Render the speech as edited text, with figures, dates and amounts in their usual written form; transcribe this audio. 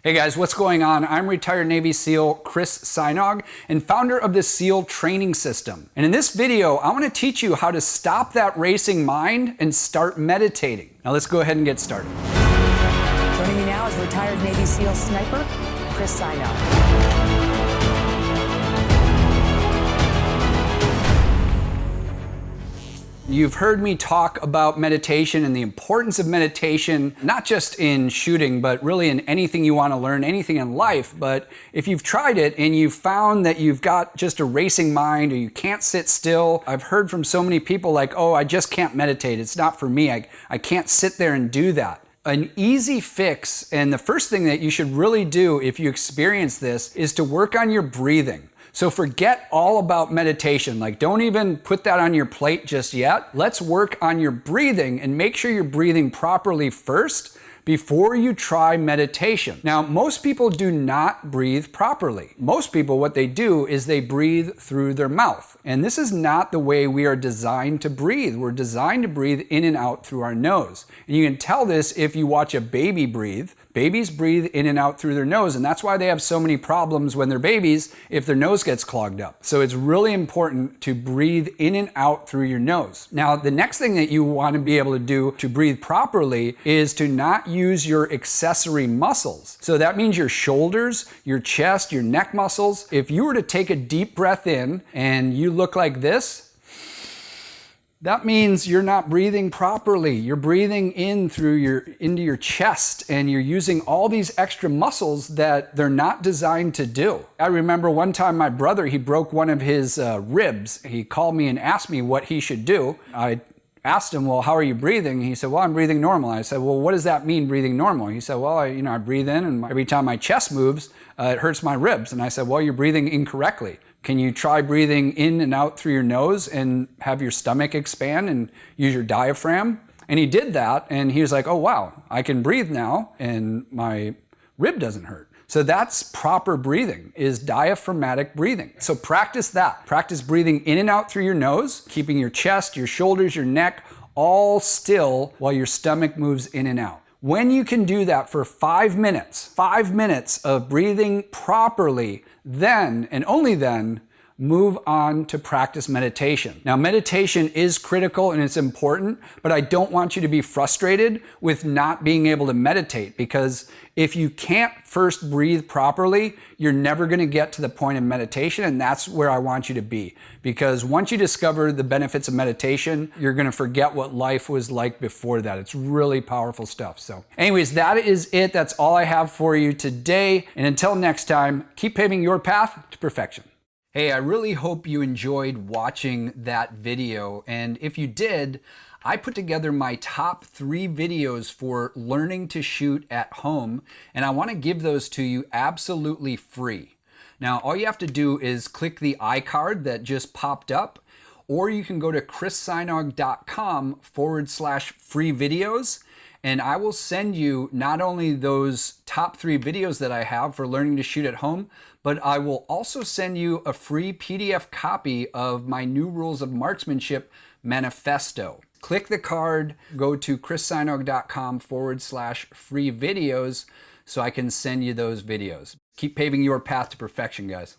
Hey guys, what's going on? I'm retired Navy SEAL Chris Sajnog and founder of the SEAL training system. And in this video, I want to teach you how to stop that racing mind and start meditating. Now let's go ahead and get started. Joining me now is retired Navy SEAL sniper Chris Sajnog. You've heard me talk about meditation and the importance of meditation, not just in shooting, but really in anything you want to learn, anything in life. But if you've tried it and you've found that you've got just a racing mind or you can't sit still, I've heard from so many people like, oh, I just can't meditate. It's not for me. I can't sit there and do that. An easy fix, and the first thing that you should really do if you experience this, is to work on your breathing. So forget all about meditation. Like, don't even put that on your plate just yet. Let's work on your breathing and make sure you're breathing properly first before you try meditation. Now, most people do not breathe properly. Most people, what they do is they breathe through their mouth. And this is not the way we are designed to breathe. We're designed to breathe in and out through our nose. And you can tell this if you watch a baby breathe. Babies breathe in and out through their nose, and that's why they have so many problems when they're babies if their nose gets clogged up. So it's really important to breathe in and out through your nose. Now, the next thing that you want to be able to do to breathe properly is to not use your accessory muscles. So that means your shoulders, your chest, your neck muscles. If you were to take a deep breath in and you look like this, that means you're not breathing properly. You're breathing in into your chest, and you're using all these extra muscles that they're not designed to do. I remember one time my brother, he broke one of his ribs. He called me and asked me what he should do. I asked him, well, how are you breathing? He said, well, I'm breathing normal. I said, well, what does that mean, breathing normal? He said, well, I breathe in, and every time my chest moves, it hurts my ribs. And I said, well, you're breathing incorrectly. Can you try breathing in and out through your nose and have your stomach expand and use your diaphragm? And he did that, and he was like, oh, wow, I can breathe now, and my rib doesn't hurt. So that's proper breathing, is diaphragmatic breathing. So practice that. Practice breathing in and out through your nose, keeping your chest, your shoulders, your neck all still while your stomach moves in and out. When you can do that for 5 minutes of breathing properly, then and only then move on to practice meditation. Now, meditation is critical and it's important, but I don't want you to be frustrated with not being able to meditate, because if you can't first breathe properly, you're never going to get to the point of meditation, and that's where I want you to be. Because once you discover the benefits of meditation, you're going to forget what life was like before that. It's really powerful stuff. So anyways, that is it. That's all I have for you today. And until next time, keep paving your path to perfection. Hey, I really hope you enjoyed watching that video. And if you did, I put together my top 3 videos for learning to shoot at home, and I want to give those to you absolutely free. Now, all you have to do is click the iCard that just popped up, or you can go to chrissajnog.com/free videos. And I will send you not only those top 3 videos that I have for learning to shoot at home, but I will also send you a free PDF copy of my New Rules of Marksmanship manifesto. Click the card, go to chrissajnog.com/free videos so I can send you those videos. Keep paving your path to perfection, guys.